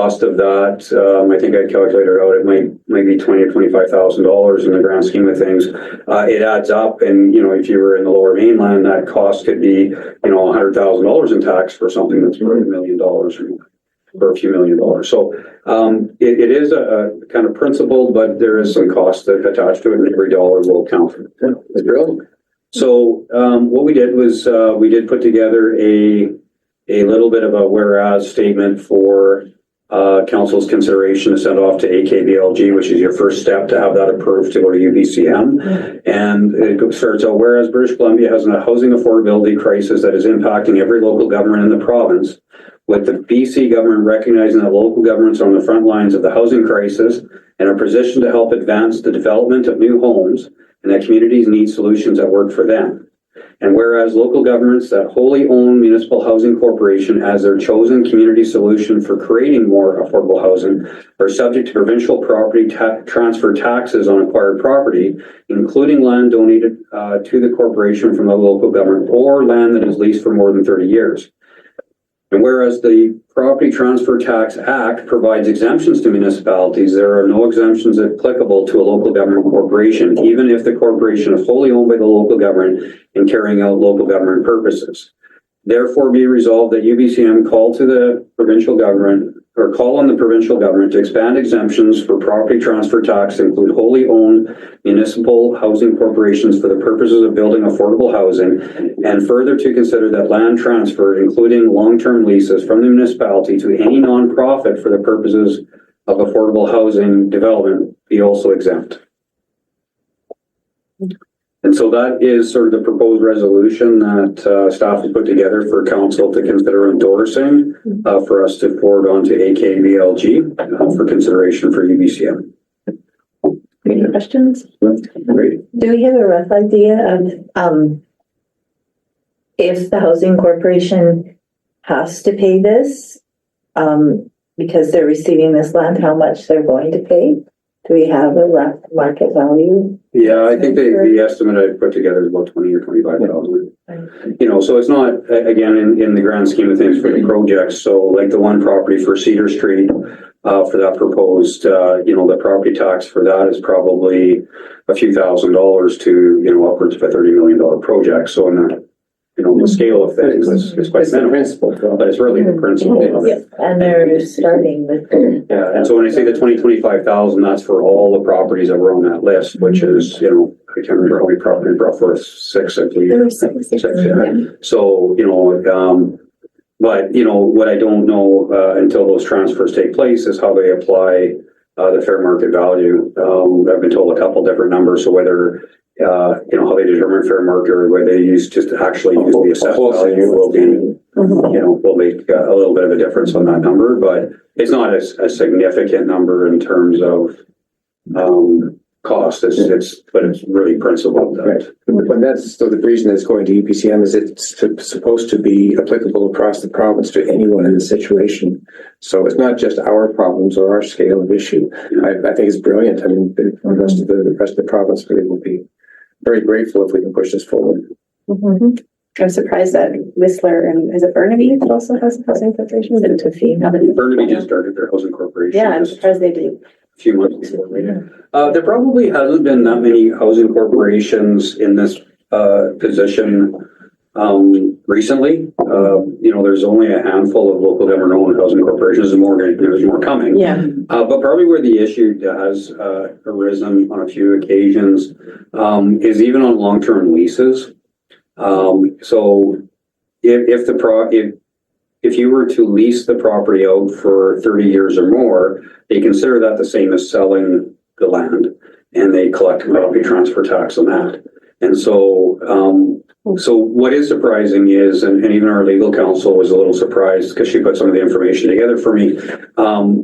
cost of that, I think I calculated out, it might be $20,000 or $25,000 in the grand scheme of things. It adds up, and if you were in the Lower Mainland, that cost could be $100,000 in tax for something that's worth $1 million or a few $1 million. So it is a kind of principle, but there is some cost attached to it, and every dollar will count. That's brilliant. So what we did was we did put together a little bit of a whereas statement for council's consideration to send off to AKBLG, which is your first step to have that approved to go to UBCM. And it starts out, whereas British Columbia has a housing affordability crisis that is impacting every local government in the province, with the BC government recognizing that local governments are on the front lines of the housing crisis and are positioned to help advance the development of new homes, and that communities need solutions that work for them. And whereas local governments that wholly own municipal housing corporation as their chosen community solution for creating more affordable housing are subject to provincial property transfer taxes on acquired property, including land donated to the corporation from the local government or land that is leased for more than 30 years. And whereas the Property Transfer Tax Act provides exemptions to municipalities, there are no exemptions applicable to a local government corporation, even if the corporation is wholly owned by the local government and carrying out local government purposes. Therefore, be resolved that UBCM call on the provincial government to expand exemptions for property transfer tax to include wholly owned municipal housing corporations for the purposes of building affordable housing, and further to consider that land transfer, including long-term leases from the municipality to any nonprofit for the purposes of affordable housing development, be also exempt. And so that is sort of the proposed resolution that staff has put together for council to consider endorsing for us to forward on to AKBLG for consideration for UBCM. Any questions? Great. Do we have a rough idea of if the housing corporation has to pay this because they're receiving this land, how much they're going to pay? Do we have a rough market value? Yeah, I think the estimate I put together is about 20 or 25,000. So it's not, again, in the grand scheme of things for the projects. So like the one property for Cedar Street, for that proposed, the property tax for that is probably a few $1,000s to, upwards of a $30 million project. So in that, the scale of things is quite minimal, but it's really the principle. Yeah, and they're starting with. Yeah, and so when I say the 25,000, that's for all the properties that were on that list, which is, I can't remember how many properties brought forth, 6, I believe. There were six. Yeah. So, but, what I don't know until those transfers take place is how they apply the fair market value. I've been told a couple different numbers, so whether how they determine fair market or whether they use the assessed value will be, will make a little bit of a difference on that number, but it's not a significant number in terms of cost. But it's really principled. Right. But that's so the reason it's going to UPCM is it's supposed to be applicable across the province to anyone in the situation. So it's not just our problems or our scale of issue. I think it's brilliant. I mean, the rest of the province really will be very grateful if we can push this forward. Mm-hmm. I'm surprised that Whistler and is it Burnaby that also has a housing corporation? Is it Tofine? Burnaby just started their housing corporation. Yeah, I'm surprised they do. A few months before we did. There probably hasn't been that many housing corporations in this position recently. There's only a handful of local government-owned housing corporations. There's more coming. Yeah. But probably where the issue has arisen on a few occasions is even on long-term leases. So if you were to lease the property out for 30 years or more, they consider that the same as selling the land, and they collect property transfer tax on that. And so, so what is surprising is, and even our legal counsel was a little surprised because she put some of the information together for me.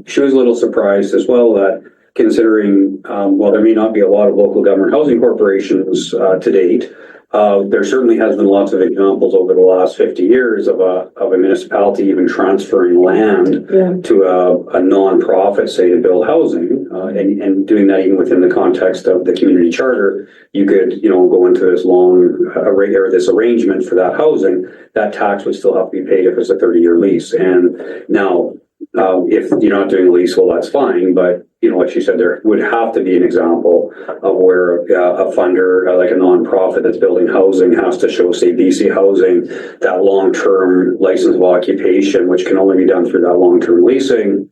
She was a little surprised as well that considering, there may not be a lot of local government housing corporations to date. There certainly has been lots of examples over the last 50 years of a municipality even transferring land to a non-profit, say, to build housing, and doing that even within the context of the community charter. You could, go into this this arrangement for that housing. That tax would still have to be paid if it's a 30-year lease. And now, if you're not doing a lease, well, that's fine, but, you know, like she said, there would have to be an example of where a funder, like a nonprofit that's building housing, has to show, say, BC Housing, that long-term license of occupation, which can only be done through that long-term leasing.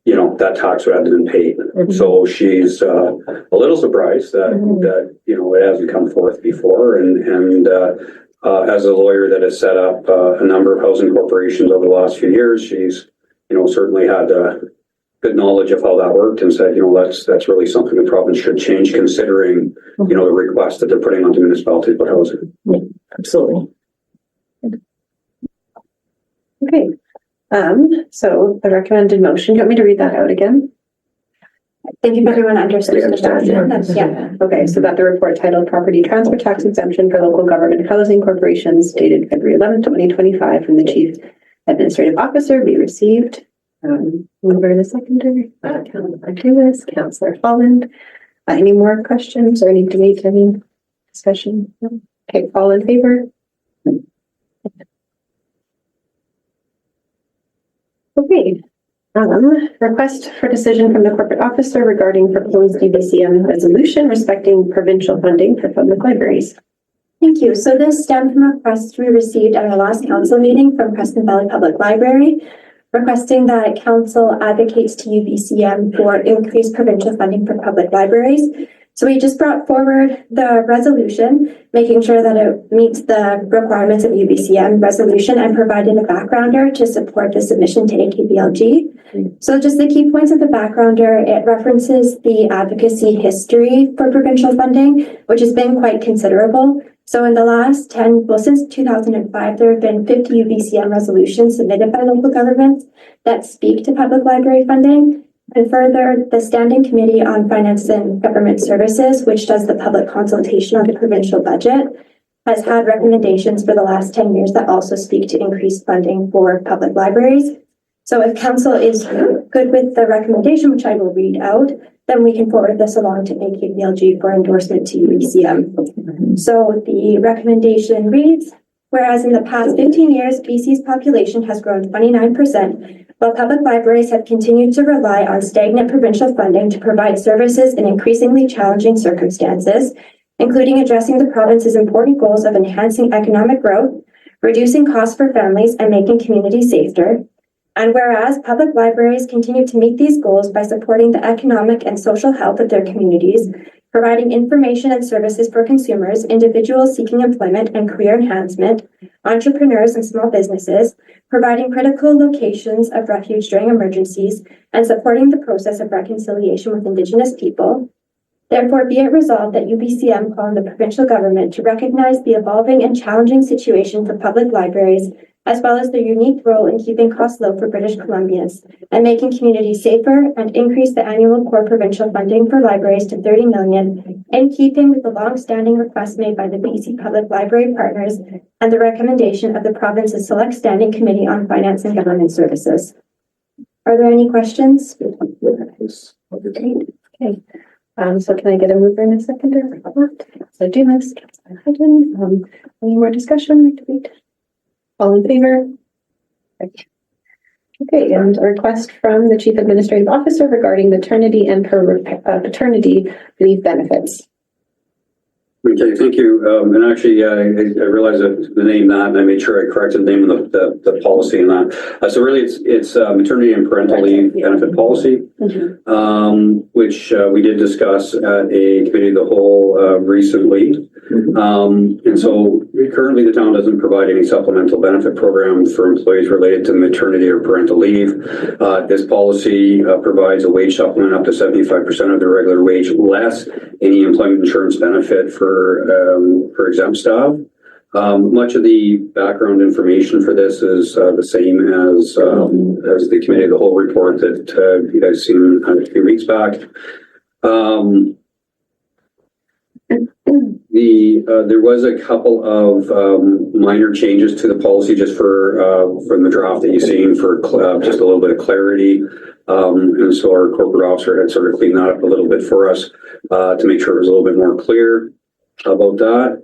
You know, that tax would have been paid. So she's a little surprised that, you know, it hasn't come forth before. And as a lawyer that has set up a number of housing corporations over the last few years, she's, you know, certainly had good knowledge of how that worked, and said, you know, that's really something the province should change, considering, you know, the request that they're putting onto municipalities about housing. Yeah, absolutely. Okay. So the recommended motion, do you want me to read that out again? I think if everyone understood We understand, the motion, yeah. Okay, so that the report titled Property Transfer Tax Exemption for Local Government Housing Corporations dated February 11th, 2025 from the Chief Administrative Officer be received. Mover the seconder, Councilor Lewis, Councilor Holland. Any more questions or any debate, any discussion? No? Okay, all in favor? Okay. Request for decision from the corporate officer regarding proposed UBCM resolution respecting provincial funding for public libraries. Thank you. So this stemmed from a request we received at our last council meeting from Creston Valley Public Library, requesting that council advocates to UBCM for increased provincial funding for public libraries. So we just brought forward the resolution, making sure that it meets the requirements of UBCM resolution, and provided a backgrounder to support the submission to AKBLG. So just the key points of the backgrounder, it references the advocacy history for provincial funding, which has been quite considerable. So in the last since 2005, there have been 50 UBCM resolutions submitted by local governments that speak to public library funding. And further, the Standing Committee on Finance and Government Services, which does the public consultation on the provincial budget, has had recommendations for the last 10 years that also speak to increased funding for public libraries. So if council is good with the recommendation, which I will read out, then we can forward this along to AKBLG for endorsement to UBCM. So the recommendation reads, whereas in the past 15 years, BC's population has grown 29%, while public libraries have continued to rely on stagnant provincial funding to provide services in increasingly challenging circumstances, including addressing the province's important goals of enhancing economic growth, reducing costs for families, and making communities safer. And whereas public libraries continue to meet these goals by supporting the economic and social health of their communities, providing information and services for consumers, individuals seeking employment and career enhancement, entrepreneurs and small businesses, providing critical locations of refuge during emergencies, and supporting the process of reconciliation with Indigenous people. Therefore, be it resolved that UBCM call on the provincial government to recognize the evolving and challenging situation for public libraries, as well as their unique role in keeping costs low for British Columbians and making communities safer, and increase the annual core provincial funding for libraries to $30 million, in keeping with the long-standing request made by the BC Public Library Partners and the recommendation of the province's Select Standing Committee on Finance and Government Services. Are there any questions? Okay. So can I get a mover and a seconder? So Dumas, Councilor Hudson. Any more discussion or debate? All in favor? Okay, and a request from the Chief Administrative Officer regarding maternity and paternity leave benefits. Okay, thank you. And actually, I realized that the name that, and I made sure I corrected the name of the policy in that. So really, it's maternity and parental leave benefit policy, which we did discuss at a committee of the whole recently. And so currently, the town doesn't provide any supplemental benefit program for employees related to maternity or parental leave. This policy provides a wage supplement up to 75% of the regular wage, less any employment insurance benefit for exempt staff. Much of the background information for this is the same as the committee of the whole report that you guys seen a few weeks back. There was a couple of minor changes to the policy just from the draft that you've seen for just a little bit of clarity. And so our corporate officer had sort of cleaned that up a little bit for us to make sure it was a little bit more clear about that.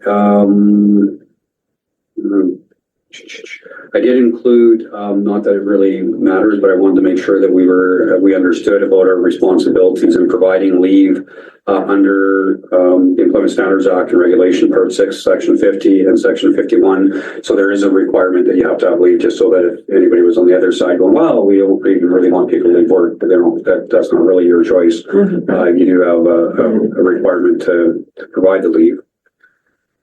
I did include, not that it really matters, but I wanted to make sure that we understood about our responsibilities in providing leave under the Employment Standards Act and Regulation Part 6, Section 50 and Section 51. So there is a requirement that you have to have leave, just so that if anybody was on the other side going, well, we don't even really want people to leave work, but that's not really your choice. You do have a requirement to provide the leave.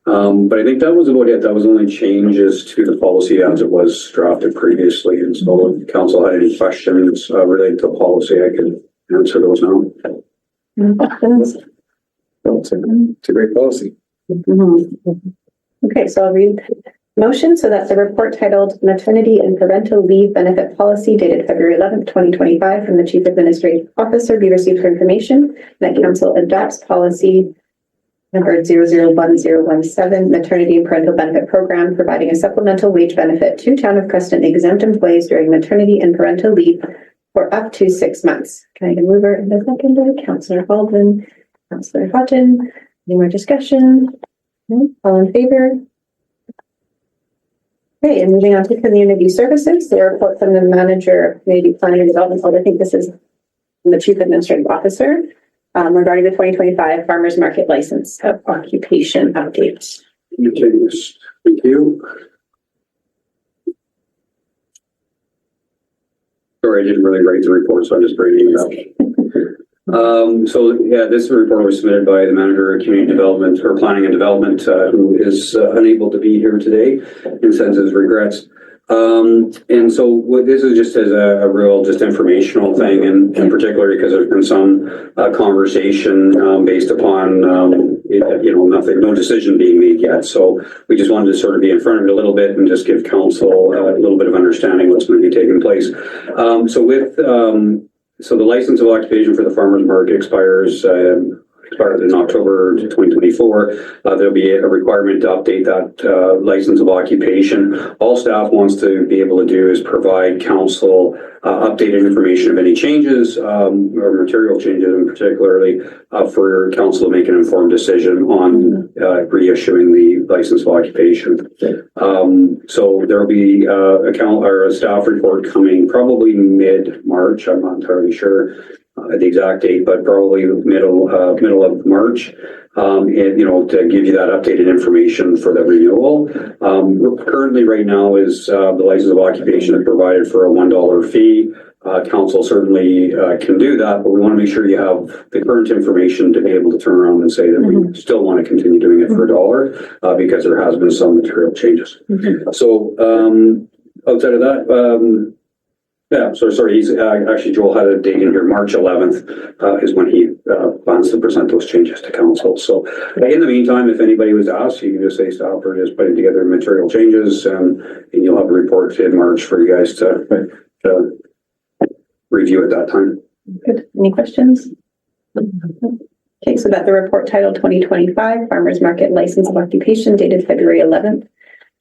But I think that was about it. That was only changes to the policy as it was drafted previously. And so if council had any questions related to policy, I could answer those now. Any questions? It's a great policy. Okay, so I'll read motion. So that's a report titled Maternity and Parental Leave Benefit Policy dated February 11th, 2025 from the Chief Administrative Officer be received for information. That council adopts policy number 001017, Maternity and Parental Benefit Program, providing a supplemental wage benefit to Town of Creston exempt employees during maternity and parental leave for up to 6 months. Can I get a mover and a seconder? Councillor Baldwin, Councillor Houghton. Any more discussion? No? All in favor? Okay, and moving on to community services, the report from the manager of community planning and development. I think this is the Chief Administrative Officer. Regarding the 2025 Farmers Market License of Occupation updates. Okay, yes. Thank you. Sorry, I didn't really write the report, so I'm just bringing it up. So yeah, this report was submitted by the manager of community development or planning and development, who is unable to be here today and sends his regrets. And so what this is just as a real just informational thing, and in particular because there's been some conversation based upon no decision being made yet. So we just wanted to sort of be in front of it a little bit and just give council a little bit of understanding what's going to be taking place. So the license of occupation for the farmers market expires in October 2024. There'll be a requirement to update that license of occupation. All staff wants to be able to do is provide council updated information of any changes or material changes, and particularly for council to make an informed decision on reissuing the license of occupation. So there will be a staff report coming probably mid-March. I'm not entirely sure the exact date, but probably middle of March, and to give you that updated information for the renewal. Currently, right now, is the license of occupation is provided for a $1 fee. Council certainly can do that, but we want to make sure you have the current information to be able to turn around and say that we still want to continue doing it for $1 because there has been some material changes. So outside of that. Yeah, so sorry, he's actually, Joel had a date in here, March 11th is when he plans to present those changes to council. So in the meantime, if anybody was to ask, you can just say stop or just putting together material changes, and you'll have a report in March for you guys to review at that time. Good. Any questions? Okay, so that the report titled 2025 Farmers Market License of Occupation dated February 11th,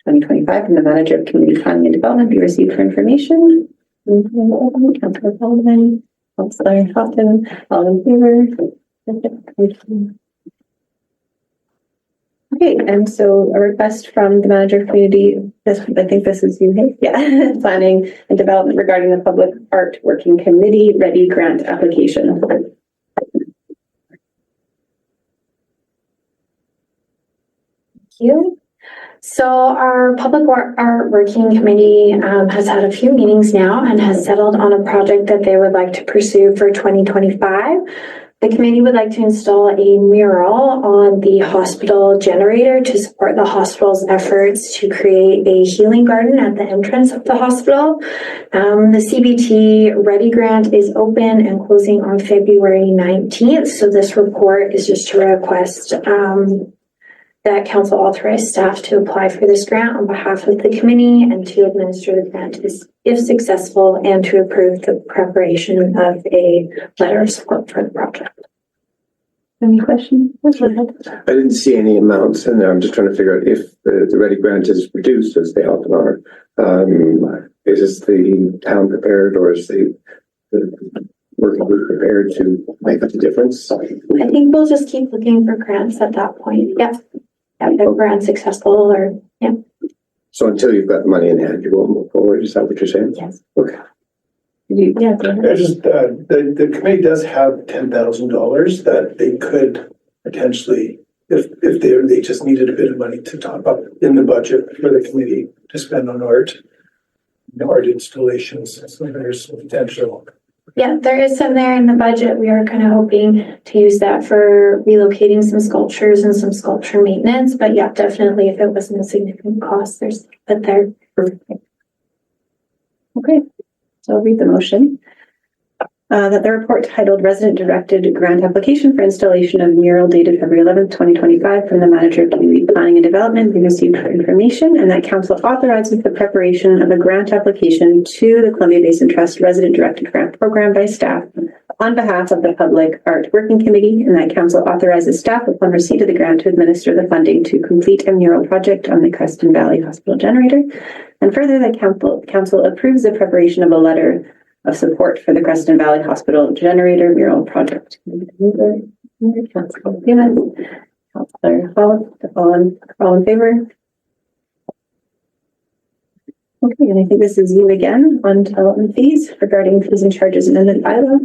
2025 from the manager of community planning and development be received for information. Councillor Baldwin, Councillor Houghton, all in favor? Okay, and so a request from the manager of community, I think this is you, hey? Yeah, planning and development regarding the public art working committee ready grant application. Thank you. So our public art working committee has had a few meetings now and has settled on a project that they would like to pursue for 2025. The committee would like to install a mural on the hospital generator to support the hospital's efforts to create a healing garden at the entrance of the hospital. The CBT Ready Grant is open and closing on February 19th. So this report is just to request that council authorize staff to apply for this grant on behalf of the committee and to administer the grant if successful, and to approve the preparation of a letter of support for the project. Any questions? I didn't see any amounts in there. I'm just trying to figure out if the Ready Grant is reduced, as they often are. Is the town prepared, or is the working group prepared to make up the difference? I think we'll just keep looking for grants at that point. Yep. If we're unsuccessful, or yeah. So until you've got the money in hand, you won't move forward. Is that what you're saying? Yes. Okay. Yeah, go ahead. I just, the committee does have $10,000 that they could potentially, if they just needed a bit of money to top up in the budget for the committee to spend on art installations. So there's some potential. Yeah, there is some there in the budget. We are kind of hoping to use that for relocating some sculptures and some sculpture maintenance. But yeah, definitely if it wasn't a significant cost, there's but there. Okay, so I'll read the motion. That the report titled Resident Directed Grant Application for Installation of Mural dated February 11th, 2025 from the Manager of Community Planning and Development be received for information, and that Council authorizes the preparation of a grant application to the Columbia Basin Trust Resident Directed Grant Program by staff on behalf of the Public Art Working Committee, and that Council authorizes staff upon receipt of the grant to administer the funding to complete a mural project on the Creston Valley Hospital generator, and further that Council approves the preparation of a letter of support for the Creston Valley Hospital generator mural project. Councilor Hall, all in favor? Okay, and I think this is you again on development fees regarding fees and charges amendment bylaw.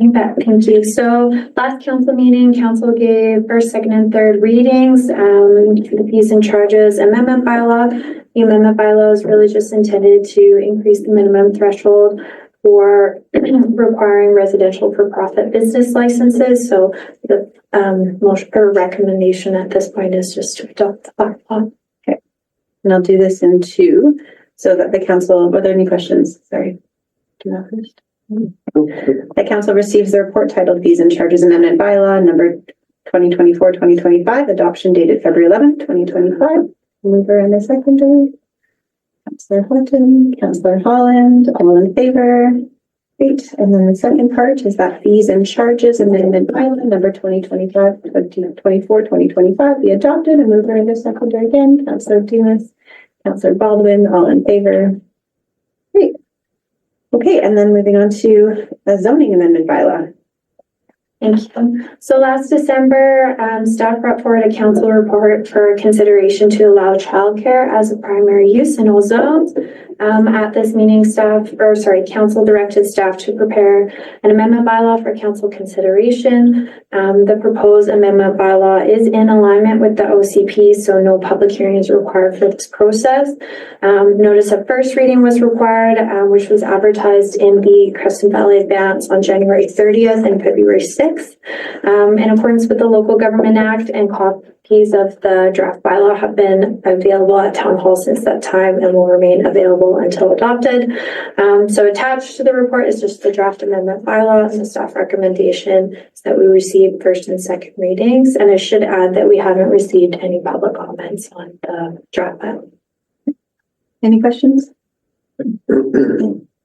You bet, thank you. So last council meeting, council gave first, second, and third readings for the fees and charges amendment bylaw. The amendment bylaw is really just intended to increase the minimum threshold for requiring residential for-profit business licenses. So the motion or recommendation at this point is just to adopt the bylaw. Okay, and I'll do this in two so that the council, were there any questions? Sorry, do that first. The council receives the report titled Fees and Charges Amendment Bylaw number 2024-2025, adoption dated February 11th, 2025. Mover and a seconder. Councillor Horton, Councillor Holland, all in favor. Great. And then the second part is that Fees and Charges Amendment Bylaw number 2024-2025 be adopted. A mover and a seconder again. Councillor Dumas, Councillor Baldwin, all in favor. Great. Okay, and then moving on to the zoning amendment bylaw. Thank you. So last December, staff brought forward a council report for consideration to allow childcare as a primary use in all zones. At this meeting, council directed staff to prepare an amendment bylaw for council consideration. The proposed amendment bylaw is in alignment with the OCP, so no public hearing is required for this process. Notice of first reading was required, which was advertised in the Creston Valley Advance on January 30th and February 6th. In accordance with the Local Government Act, and copies of the draft bylaw have been available at Town Hall since that time and will remain available until adopted. So attached to the report is just the draft amendment bylaw, and the staff recommendation is that we receive first and second readings. And I should add that we haven't received any public comments on the draft bylaw. Any questions?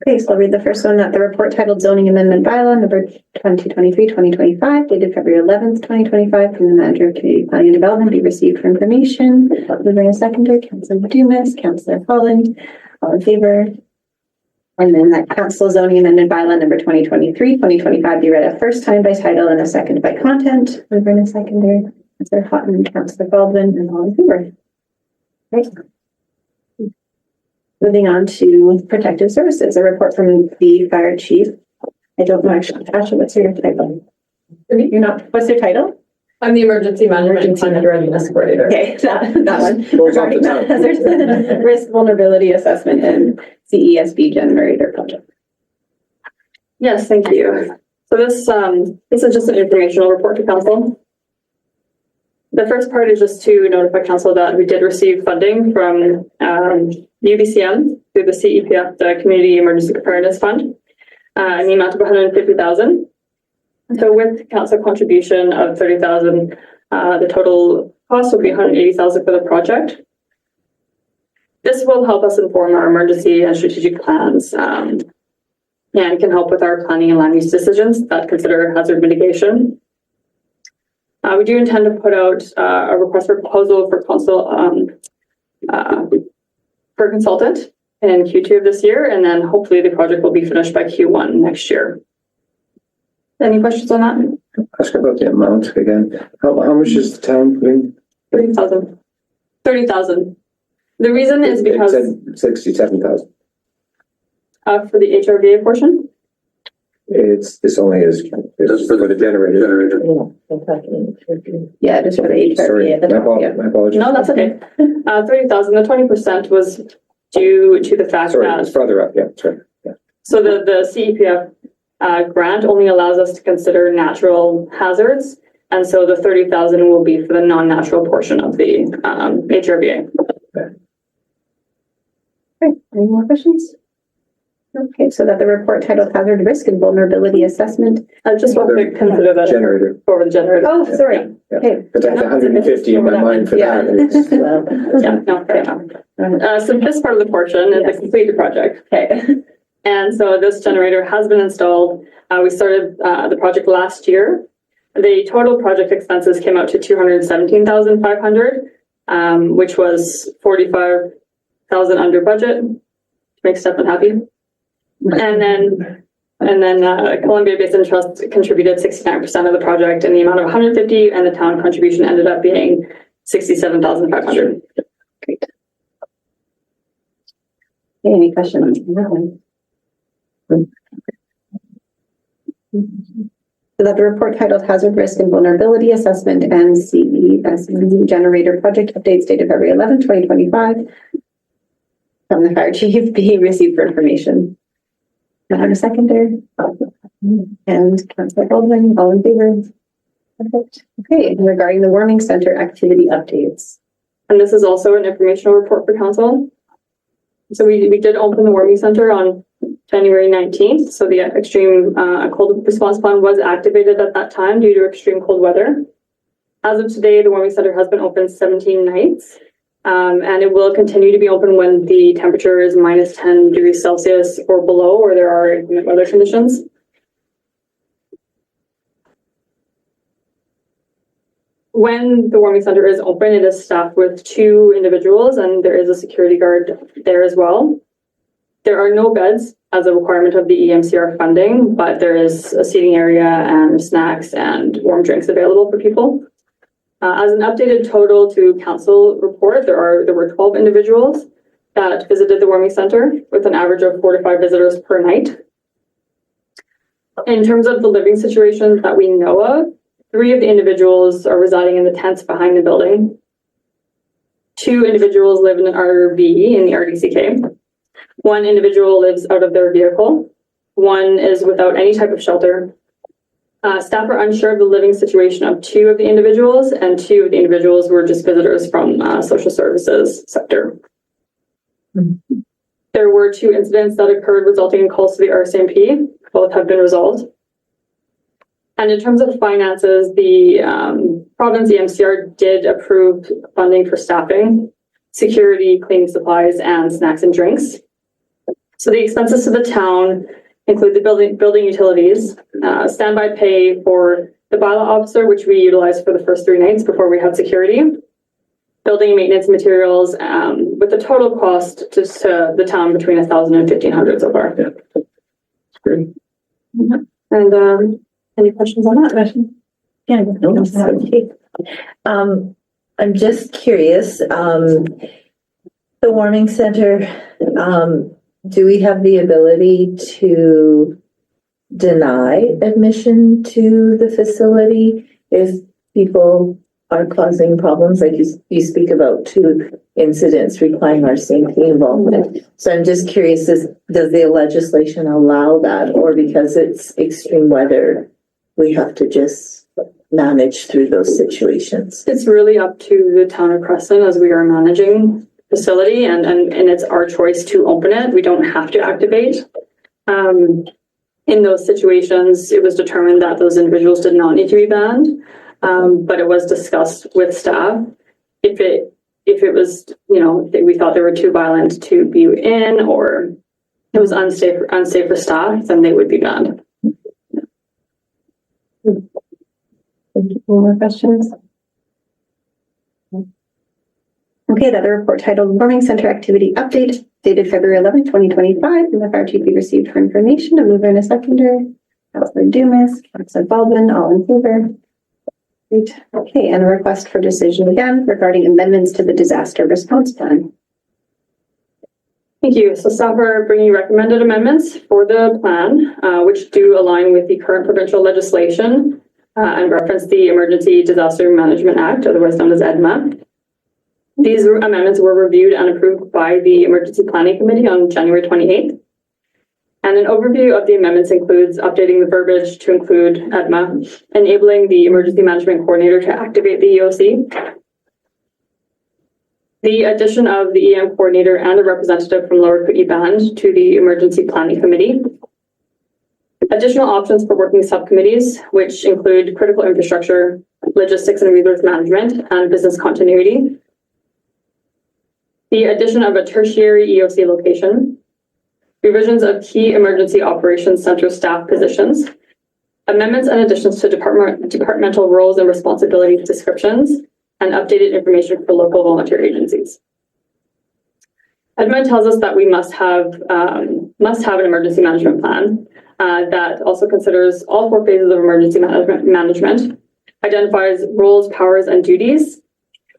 Okay, so I'll read the first one, that the report titled Zoning Amendment Bylaw number 2023-2025 dated February 11th, 2025 from the Manager of Community Planning and Development be received for information. Moving a seconder, Councillor Dumas, Councillor Holland, all in favor. And then that Council Zoning Amendment Bylaw number 2023-2025 be read a first time by title and a second by content. Moving a seconder, Councillor Houghton, Councillor Baldwin, and all in favor. Right. Moving on to protective services, a report from the fire chief. I don't know actually, Tasha, what's your title? You're not, what's your title? I'm the emergency management and readiness coordinator. Okay, that one. Goes off the Regarding top. the hazard risk vulnerability assessment and CESB generator project. Yes, thank you. So this is just an informational report to council. The first part is just to notify council that we did receive funding from UBCM through the CEPF, the Community Emergency Preparedness Fund, in the amount of $150,000. So with council contribution of $30,000, the total cost will be $180,000 for the project. This will help us inform our emergency and strategic plans, and can help with our planning and land use decisions that consider hazard mitigation. We do intend to put out a request for proposal for consultant in Q2 of this year, and then hopefully the project will be finished by Q1 next year. Any questions on that? Ask about the amount again. How much is the town putting? 30,000. 30,000. The reason is It because, said 67,000. for the HRVA portion, This only is for the generator. Generator. Yeah, I'm talking. Yeah, just for the Sorry, HRV at the top, yeah. my apologies. no, that's okay. 30,000, the 20% was due to the fact Sorry, that, it's further up, yeah, sorry. Yeah. so the CEPF grant only allows us to consider natural hazards. And so the 30,000 will be for the non-natural portion of the HRVA. Okay, any more questions? Okay, so that the report titled Hazard Risk and Vulnerability Assessment. I just want to consider that Generator. over the generator. Oh, sorry. Yeah. Okay. But that's 150 in my mind for Yeah. that. It's- Well, Yeah, no, fair enough. So this part of the portion is the Yes. completed project. Okay. And so this generator has been installed. We started the project last year. The total project expenses came out to 217,500, which was 45,000 under budget. Makes Stefan happy. And then Columbia Basin Trust contributed 69% of the project in the amount of 150, and the town contribution ended up being 67,500. Great. Okay, any questions? So that the report titled Hazard Risk and Vulnerability Assessment and CESV Generator Project Updates dated February 11, 2025 from the fire chief be received for information. Do I have a seconder? And Councilor Baldwin, all in favor? Perfect. Okay, and regarding the warming center activity updates. And this is also an informational report for council. So we did open the warming center on January 19th. So the extreme cold response plan was activated at that time due to extreme cold weather. As of today, the warming center has been open 17 nights. And it will continue to be open when the temperature is minus 10 degrees Celsius or below, or there are inclement weather conditions. When the warming center is open, it is staffed with 2 individuals, and there is a security guard there as well. There are no beds as a requirement of the EMCR funding, but there is a seating area and snacks and warm drinks available for people. As an updated total to council report, there were 12 individuals that visited the warming center with an average of 4 to 5 visitors per night. In terms of the living situations that we know of, 3 of the individuals are residing in the tents behind the building. 2 individuals live in an RV in the RDCK. 1 individual lives out of their vehicle. 1 is without any type of shelter. Staff are unsure of the living situation of 2 of the individuals, and 2 of the individuals were just visitors from social services sector. Mhm. There were 2 incidents that occurred resulting in calls to the RCMP. Both have been resolved. And in terms of finances, the province EMCR did approve funding for staffing, security, cleaning supplies, and snacks and drinks. So the expenses to the town include the building utilities, standby pay for the bylaw officer, which we utilized for the first 3 nights before we had security, building and maintenance materials, with the total cost just to the town between 1,000 and 1,500 so far. Yeah. Great. And any questions on that? yeah, no, it's okay. I'm just curious, the warming center, do we have the ability to deny admission to the facility if people are causing problems? Like you speak about 2 incidents requiring our safety involvement. So I'm just curious, does the legislation allow that, or because it's extreme weather, we have to just manage through those situations? It's really up to the town of Creston as we are managing facility, and it's our choice to open it. We don't have to activate. In those situations, it was determined that those individuals did not need to be banned, but it was discussed with staff. If it was, we thought they were too violent to be in, or it was unsafe for staff, then they would be banned. Any more questions? Okay, that the report titled Warming Center Activity Update dated February 11, 2025, and the fire chief be received for information. A mover and a seconder. Councilor Dumas, Councilor Baldwin, all in favor. Great. Okay, and a request for decision again regarding amendments to the disaster response plan. Thank you. So staff are bringing recommended amendments for the plan, which do align with the current provincial legislation and reference the Emergency Disaster Management Act, otherwise known as EDMA. These amendments were reviewed and approved by the Emergency Planning Committee on January 28th. And an overview of the amendments includes updating the verbiage to include EDMA, enabling the Emergency Management Coordinator to activate the EOC, the addition of the EM Coordinator and a representative from Lower Kootenay Band to the Emergency Planning Committee, additional options for working subcommittees, which include critical infrastructure, logistics and resource management, and business continuity, the addition of a tertiary EOC location, revisions of key emergency operations center staff positions, amendments and additions to departmental roles and responsibility descriptions, and updated information for local volunteer agencies. EDMA tells us that we must have an emergency management plan that also considers all 4 phases of emergency management, identifies roles, powers, and duties,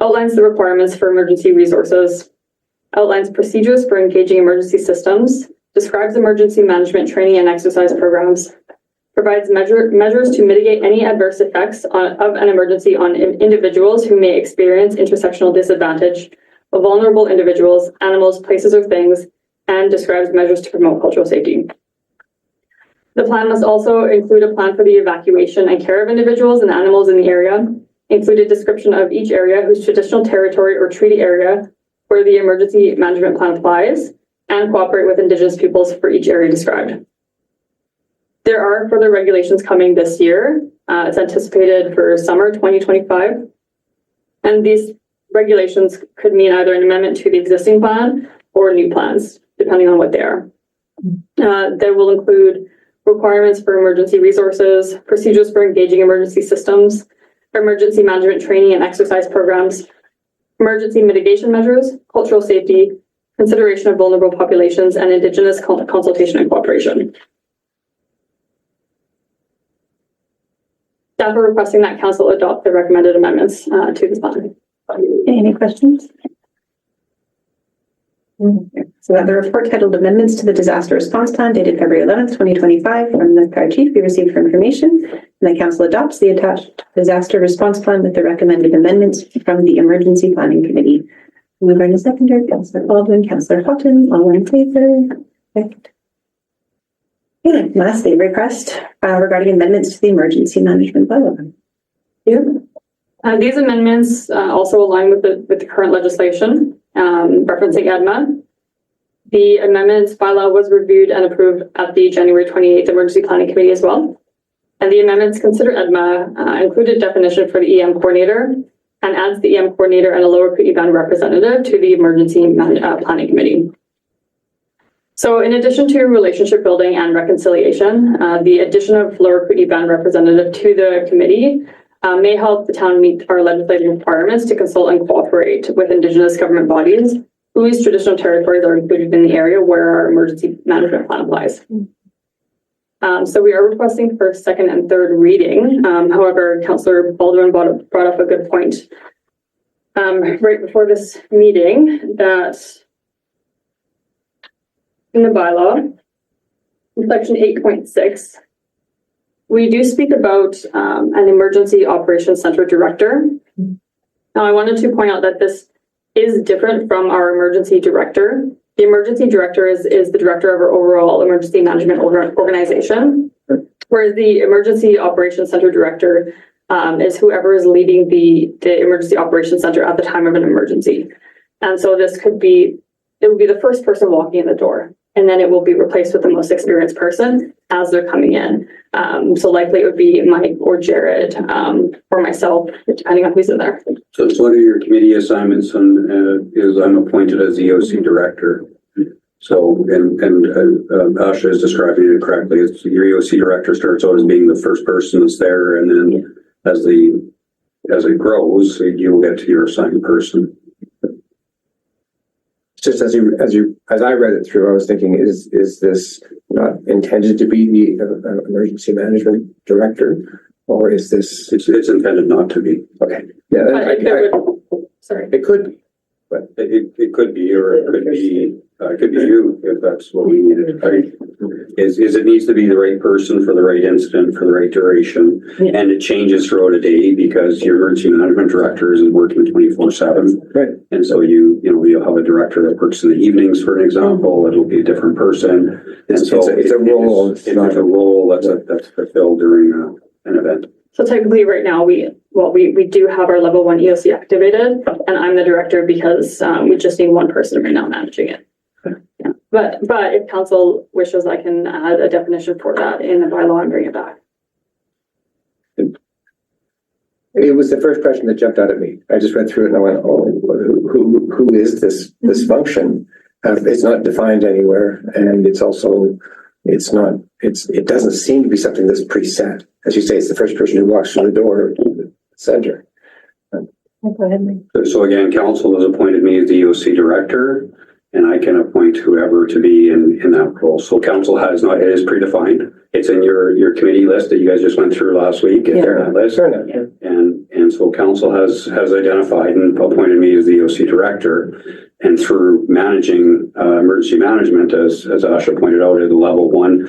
outlines the requirements for emergency resources, outlines procedures for engaging emergency systems, describes emergency management training and exercise programs, provides measures to mitigate any adverse effects of an emergency on individuals who may experience intersectional disadvantage, of vulnerable individuals, animals, places, or things, and describes measures to promote cultural safety. The plan must also include a plan for the evacuation and care of individuals and animals in the area, include a description of each area whose traditional territory or treaty area where the emergency management plan applies, and cooperate with Indigenous peoples for each area described. There are further regulations coming this year. It's anticipated for summer 2025. And these regulations could mean either an amendment to the existing plan or new plans, depending on what they are. They will include requirements for emergency resources, procedures for engaging emergency systems, emergency management training and exercise programs, emergency mitigation measures, cultural safety, consideration of vulnerable populations, and Indigenous consultation and cooperation. Staff are requesting that Council adopt the recommended amendments to this plan. Any questions? So that the report titled Amendments to the Disaster Response Plan dated February 11th, 2025 from the Fire Chief be received for information, and the Council adopts the attached disaster response plan with the recommended amendments from the Emergency Planning Committee. Moved by the seconder, Councillor Baldwin, Councillor Houghton, all in favor. Perfect. Okay, lastly, request regarding amendments to the emergency management bylaw. These amendments also align with the current legislation, referencing EDMA. The amendments bylaw was reviewed and approved at the January 28th Emergency Planning Committee as well. And the amendments consider EDMA, included definition for the EM coordinator, and adds the EM coordinator and a Lower Kootenay Band representative to the Emergency Planning Committee. So in addition to relationship building and reconciliation, the addition of Lower Kootenay Band representative to the committee may help the town meet our legislative requirements to consult and cooperate with Indigenous government bodies whose traditional territories are included in the area where our emergency management plan applies. So we are requesting first, second, and third reading. However, Councillor Baldwin brought up a good point right before this meeting that in the bylaw, in section 8.6, we do speak about an emergency operations center director. Now, I wanted to point out that this is different from our emergency director. The emergency director is the director of our overall emergency management organization, whereas the emergency operations center director is whoever is leading the emergency operations center at the time of an emergency. And so this could be, it would be the first person walking in the door, and then it will be replaced with the most experienced person as they're coming in. So likely it would be Mike or Jared or myself, depending on who's in there. So what are your committee assignments? And is I'm appointed as the EOC director. So, and Asha is describing it correctly. It's your EOC director starts out as being the first person that's there, and then as it grows, you'll get to your assigned person. Just as I read it through, I was thinking, is this not intended to be the emergency management director, or is this? It's intended not to be. Okay. Yeah. Sorry. It could be, but It could be, or it could be you, if that's what we needed, right? Is it needs to be the right person for the right incident, for the right duration. Yeah. And it changes throughout a day because your emergency management director isn't working 24/7. Right. And so you'll have a director that works in the evenings, for an example, it'll be a different person. And so it's a role. It's a role that's fulfilled during an event. So technically, right now, we do have our level 1 EOC activated, and I'm the director because we just need one person right now managing it. Yeah. But if council wishes, I can add a definition for that in the bylaw and bring it back. It was the first question that jumped out at me. I just read through it and I went, oh, who is this function? It's not defined anywhere, and it doesn't seem to be something that's preset. As you say, it's the first person who walks through the door to the center. So again, council has appointed me as the EOC director, and I can appoint whoever to be in that role. So council has not, it is predefined. It's in your committee list that you guys just went through last week. It's in that list. Fair enough. And so council has identified and appointed me as the EOC director. And through managing emergency management, as Asha pointed out, at level 1,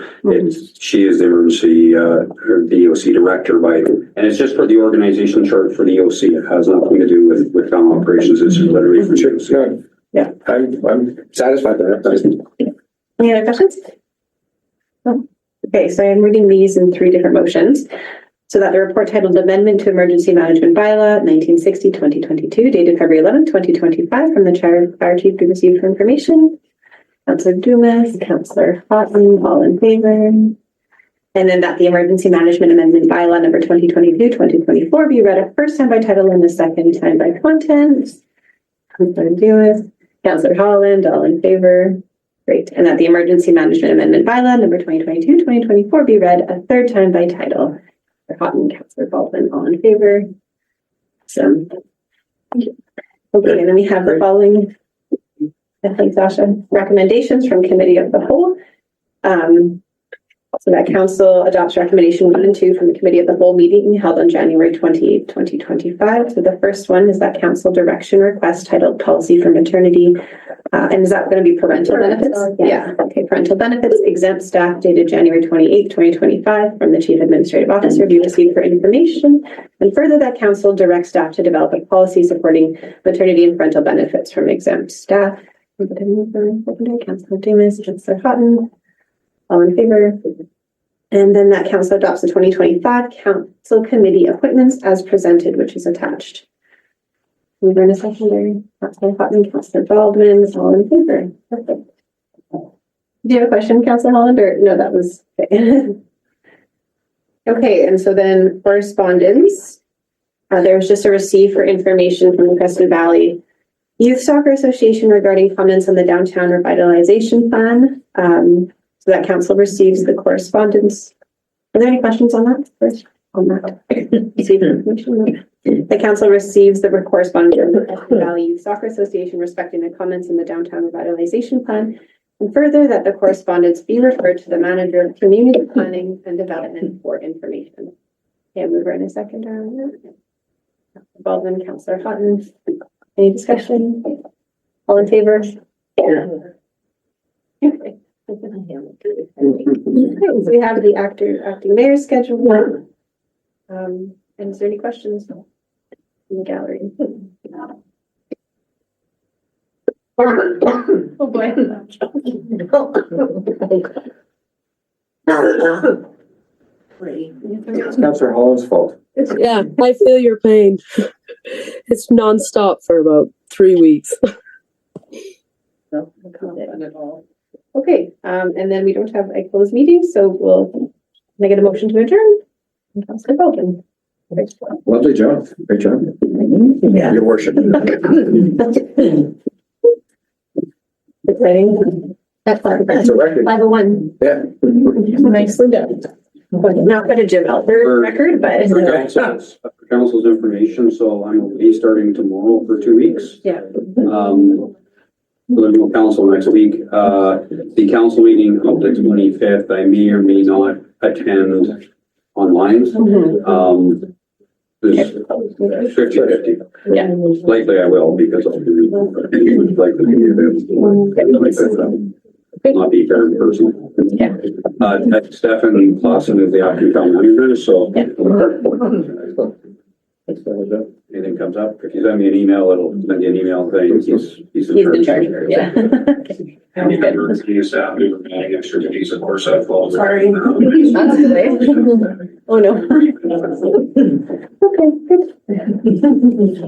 she is the emergency or the EOC director and it's just for the organization chart for the EOC. It has nothing to do with town operations. It's just literally for the EOC. Yeah, I'm satisfied with that. Any other questions? No. Okay, so I'm reading these in 3 different motions. So that the report titled Amendment to Emergency Management Bylaw 1960-2022 dated February 11, 2025 from the Fire Chief be received for information. Councillor Dumas, Councillor Houghton, all in favor. And then that the Emergency Management Amendment Bylaw number 2022-2024 be read a first time by title and a second time by contents. Councillor Dumas, Councillor Holland, all in favor. Great. And that the Emergency Management Amendment Bylaw number 2022-2024 be read a third time by title. Councillor Houghton, Councillor Baldwin, all in favor. So, okay, and then we have the following, thanks, Sasha, recommendations from Committee of the Whole. So that council adopts recommendation 1 and 2 from the Committee of the Whole meeting held on January 28, 2025. So the first one is that council direction request titled Policy for Maternity. And is that going to be parental benefits? Yeah. Okay. Parental benefits exempt staff dated January 28, 2025 from the Chief Administrative Officer be received for information. And further that council directs staff to develop a policy supporting maternity and parental benefits from exempt staff. Councillor Dumas, Councillor Houghton, all in favor. And then that council adopts the 2025 council committee appointments as presented, which is attached. Mover in a secondary, Councillor Houghton, Councillor Baldwin, is all in favor. Perfect. Do you have a question, Councillor Holland, or no, that was okay. Okay, and so then correspondence. There was just a receipt for information from the Creston Valley Youth Soccer Association regarding comments on the downtown revitalization plan. So that council receives the correspondence. Are there any questions on that first? On that? The council receives the correspondence from the Creston Valley Youth Soccer Association respecting the comments in the downtown revitalization plan. And further, that the correspondence be referred to the manager of community planning and development for information. Okay, mover in a second. Councillor Baldwin, Councillor Houghton. Any discussion? All in favor? Yeah. Okay. So we have the acting mayor's schedule. And is there any questions in the gallery? Oh boy. It's Councillor Holland's fault. Yeah, I feel your pain. It's nonstop for about 3 weeks. No, not at all. Okay, and then we don't have a closed meeting, so can I get a motion to adjourn? Councillor Baldwin. Lovely job. Great job. Yeah. Your worship. Exciting. That's It's a record. 501. Yeah. Nicely done. Not got a Jim Elder record, but. For council's information, so I will be starting tomorrow for 2 weeks. Yeah. Political council next week. The council meeting of the 25th, I may or may not attend online. This 50/50. Yeah. Likely I will because I'll be likely to be available. Not be fair in person. Yeah. Stefan Clausen is the acting town manager, so. Anything comes up, if you send me an email, it'll send you an email thing. He's in charge. Yeah. And you can use that, we were adding extra duties, of course, I fall. Sorry. That's today. Oh, no. Okay, good.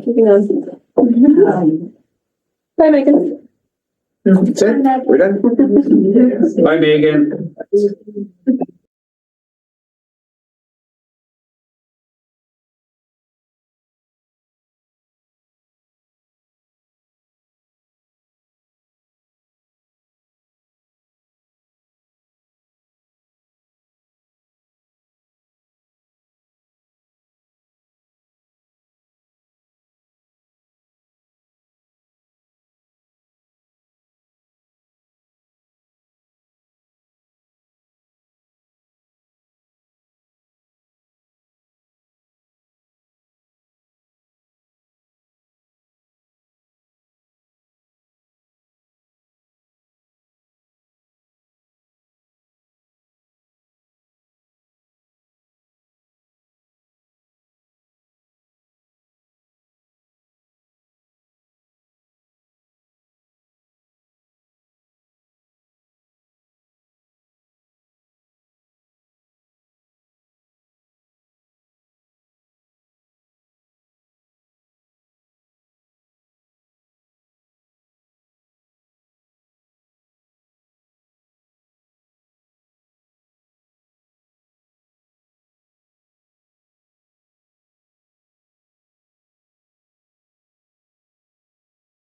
Moving on. Bye, Megan. That's it, we're done. Bye, Megan.